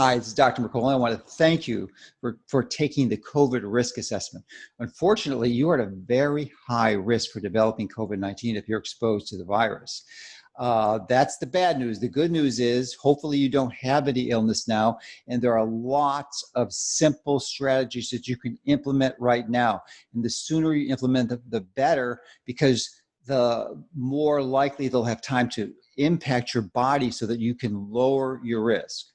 Hi, this is Dr. Mercola. I want to thank you for taking the COVID risk assessment. Unfortunately, you are at a very high risk for developing COVID-19 if you're exposed to the virus. That's the bad news. The good news is hopefully you don't have any illness now, and there are lots of simple strategies that you can implement right now. And the sooner you implement them, the better, because the more likely they'll have time to impact your body so that you can lower your risk.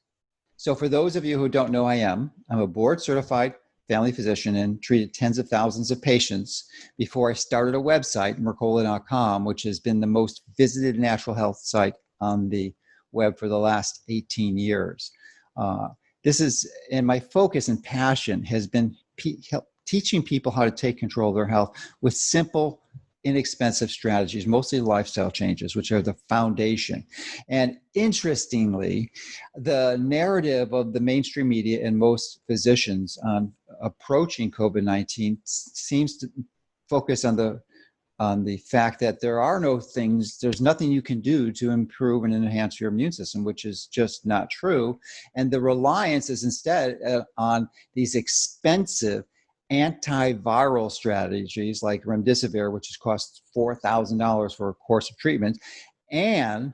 So for those of you who don't know, I'm a board certified family physician and treated tens of thousands of patients before I started a website, Mercola.com, which has been the most visited natural health site on the web for the last 18 years. And my focus and passion has been teaching people how to take control of their health with simple, inexpensive strategies, mostly lifestyle changes, which are the foundation. And interestingly, the narrative of the mainstream media and most physicians on approaching COVID-19 seems to focus on the fact that there's nothing you can do to improve and enhance your immune system, which is just not true. And the reliance is instead on these expensive antiviral strategies like remdesivir, which has cost $4,000 for a course of treatment, and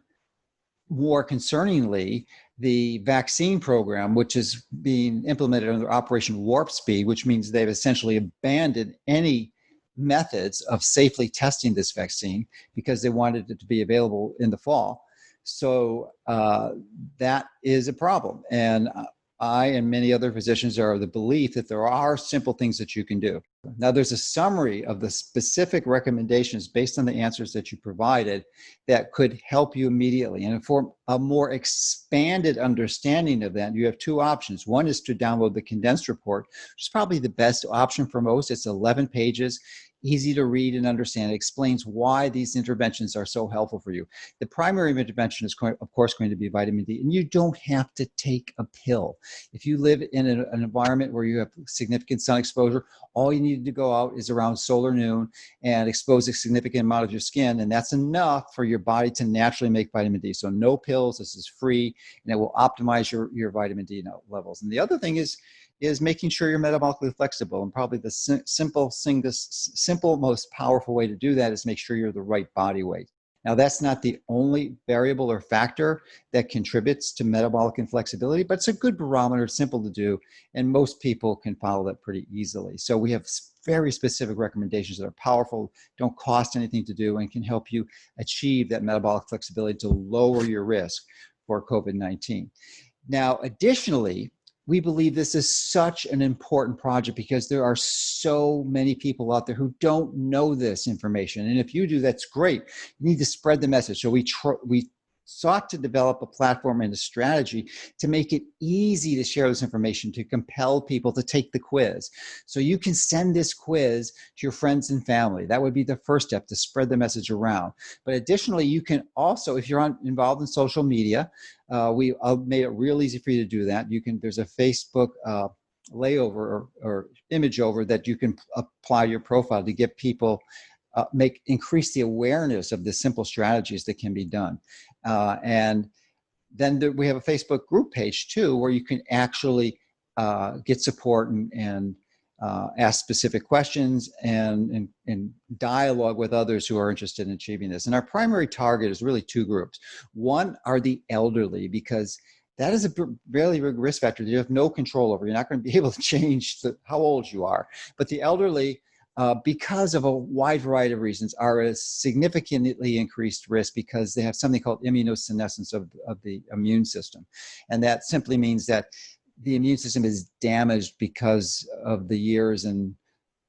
more concerningly, the vaccine program, which is being implemented under Operation Warp Speed, which means they've essentially abandoned any methods of safely testing this vaccine because they wanted it to be available in the fall. So that is a problem. And I and many other physicians are of the belief that there are simple things that you can do. Now, there's a summary of the specific recommendations based on the answers that you provided that could help you immediately. And for a more expanded understanding of that, you have two options. One is to download the condensed report, which is probably the best option for most. It's 11 pages. Easy to read and understand. It explains why these interventions are so helpful for you. The primary intervention is, of course, going to be vitamin D, and you don't have to take a pill. If you live in an environment where you have significant sun exposure, all you need to go out is around solar noon and expose a significant amount of your skin, and that's enough for your body to naturally make vitamin D. So no pills, this is free, and it will optimize your vitamin D levels. And the other thing is making sure you're metabolically flexible. And probably the simple, most powerful way to do that is make sure you're the right body weight. Now, that's not the only variable or factor that contributes to metabolic inflexibility, but it's a good barometer, simple to do, and most people can follow that pretty easily. So we have very specific recommendations that are powerful, don't cost anything to do, and can help you achieve that metabolic flexibility to lower your risk for COVID-19. Now, additionally, we believe this is such an important project because there are so many people out there who don't know this information. And if you do, that's great. You need to spread the message. So we sought to develop a platform and a strategy to make it easy to share this information, to compel people to take the quiz. So you can send this quiz to your friends and family. That would be the first step, to spread the message around. But additionally, you can also, if you're involved in social media, we made it real easy for you to do that. There's a Facebook layover or image over that you can apply to your profile to get people increase the awareness of the simple strategies that can be done. And then we have a Facebook group page too, where you can actually get support and ask specific questions and dialogue with others who are interested in achieving this. And our primary target is really two groups. One are the elderly, because that is a really big risk factor that you have no control over. You're not going to be able to change how old you are. But the elderly, because of a wide variety of reasons, are a significantly increased risk because they have something called immunosenescence of the immune system. And that simply means that the immune system is damaged because of the years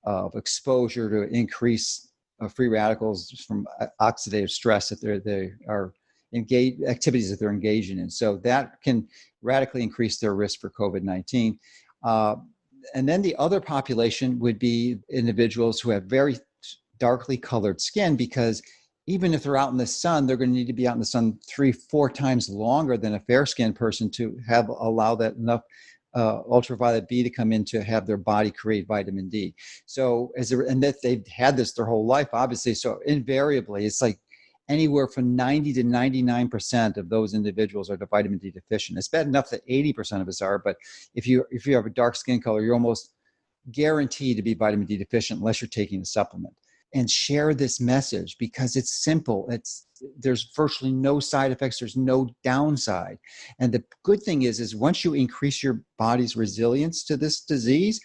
of exposure to increased free radicals from oxidative stress that they are activities that they're engaging in. So that can radically increase their risk for COVID-19. And then the other population would be individuals who have very darkly colored skin, because even if they're out in the sun, they're going to need to be out in the sun 3-4 times longer than a fair-skinned person to allow that enough ultraviolet B to come in to have their body create vitamin D. So and that they've had this their whole life, obviously. So invariably, it's like anywhere from 90 to 99% of those individuals are vitamin D deficient. It's bad enough that 80% of us are, but if you have a dark skin color, you're almost guaranteed to be vitamin D deficient unless you're taking a supplement. And share this message because it's simple. There's virtually no side effects. There's no downside. And the good thing is once you increase your body's resilience to this disease,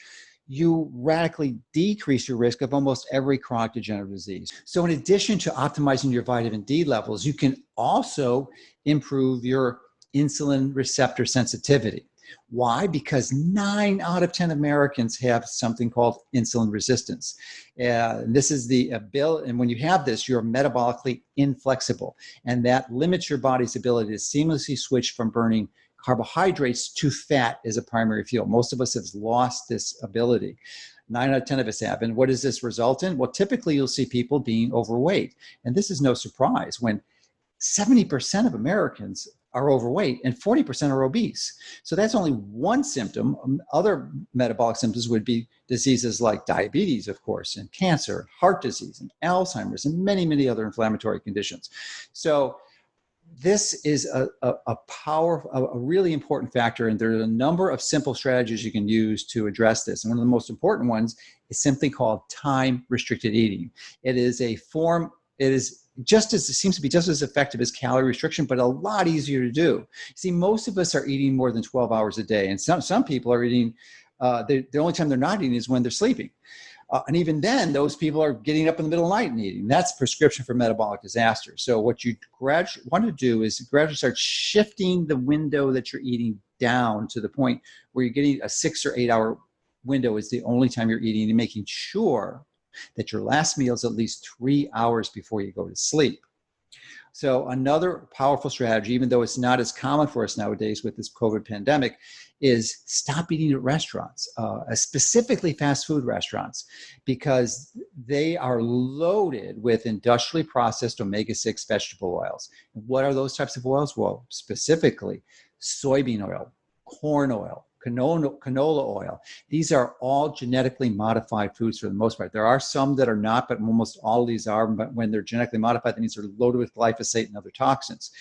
you radically decrease your risk of almost every chronic degenerative disease. So in addition to optimizing your vitamin D levels, you can also improve your insulin receptor sensitivity. Why? Because 9 out of 10 Americans have something called insulin resistance. This is the ability, and when you have this, you're metabolically inflexible, and that limits your body's ability to seamlessly switch from burning carbohydrates to fat as a primary fuel. Most of us have lost this ability. 9 out of 10 of us have. And what does this result in? Well, typically you'll see people being overweight. And this is no surprise when 70% of Americans are overweight and 40% are obese. So that's only one symptom. Other metabolic symptoms would be diseases like diabetes, of course, and cancer, heart disease, and Alzheimer's, and many, many other inflammatory conditions. So this is a really important factor, and there are a number of simple strategies you can use to address this. And one of the most important ones is simply called time-restricted eating. It is it seems to be just as effective as calorie restriction, but a lot easier to do. See, most of us are eating more than 12 hours a day, and some people are eating, the only time they're not eating is when they're sleeping. And even then, those people are getting up in the middle of the night and eating. That's prescription for metabolic disaster. So what you want to do is gradually start shifting the window that you're eating down to the point where you're getting a 6 or 8 hour window is the only time you're eating, and making sure that your last meal is at least 3 hours before you go to sleep. So another powerful strategy, even though it's not as common for us nowadays with this COVID pandemic, is stop eating at restaurants, specifically fast food restaurants, because they are loaded with industrially processed omega-6 vegetable oils. What are those types of oils? Well, specifically soybean oil, corn oil, canola oil. These are all genetically modified foods for the most part. There are some that are not, but almost all of these are. But when they're genetically modified, that means they're loaded with glyphosate and other toxins.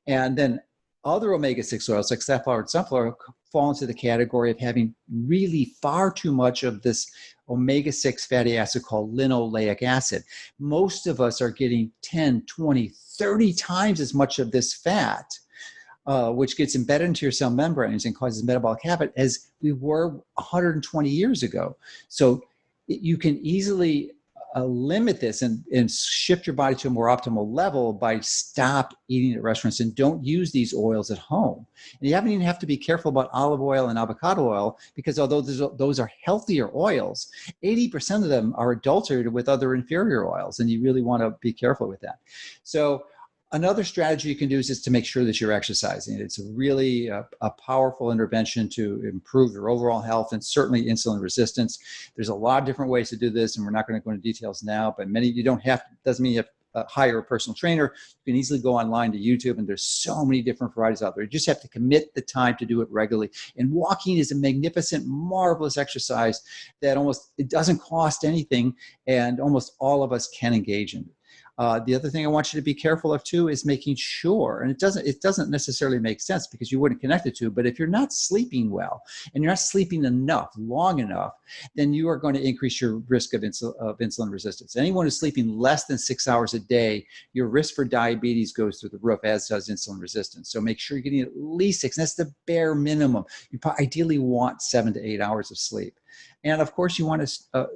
And then other omega-6 oils like safflower and sunflower fall into the category of having really far too much of this omega-6 fatty acid called linoleic acid. Most of us are getting 10, 20, 30 times as much of this fat, which gets embedded into your cell membranes and causes metabolic habit, as we were 120 years ago. So you can easily limit this and shift your body to a more optimal level by stop eating at restaurants and don't use these oils at home. And you don't even have to be careful about olive oil and avocado oil, because although those are healthier oils, 80% of them are adulterated with other inferior oils, and you really want to be careful with that. So another strategy you can do is just to make sure that you're exercising. It's really a powerful intervention to improve your overall health and certainly insulin resistance. There's a lot of different ways to do this, and we're not going to go into details now, but doesn't mean you have to hire a personal trainer. You can easily go online to YouTube, and there's so many different varieties out there. You just have to commit the time to do it regularly. And walking is a magnificent, marvelous exercise that it doesn't cost anything, and almost all of us can engage in it. The other thing I want you to be careful of too is making sure, and it doesn't necessarily make sense because you wouldn't connect it to, but if you're not sleeping well and you're not sleeping enough, long enough, then you are going to increase your risk of insulin resistance. Anyone who's sleeping less than 6 hours a day, your risk for diabetes goes through the roof, as does insulin resistance. So make sure you're getting at least 6, and that's the bare minimum. You ideally want 7 to 8 hours of sleep. And of course, you want to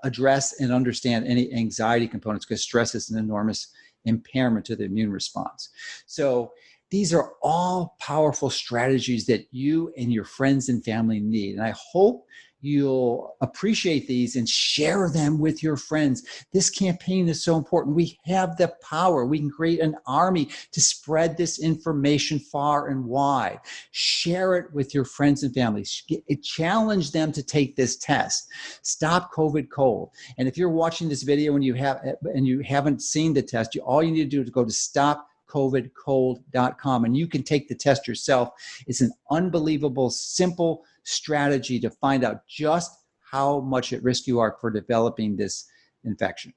address and understand any anxiety components, because stress is an enormous impairment to the immune response. So these are all powerful strategies that you and your friends and family need. And I hope you'll appreciate these and share them with your friends. This campaign is so important. We have the power. We can create an army to spread this information far and wide. Share it with your friends and family. Challenge them to take this test. Stop COVID cold. And if you're watching this video and you haven't seen the test, all you need to do is go to stopcovidcold.com, and you can take the test yourself. It's an unbelievable, simple strategy to find out just how much at risk you are for developing this infection.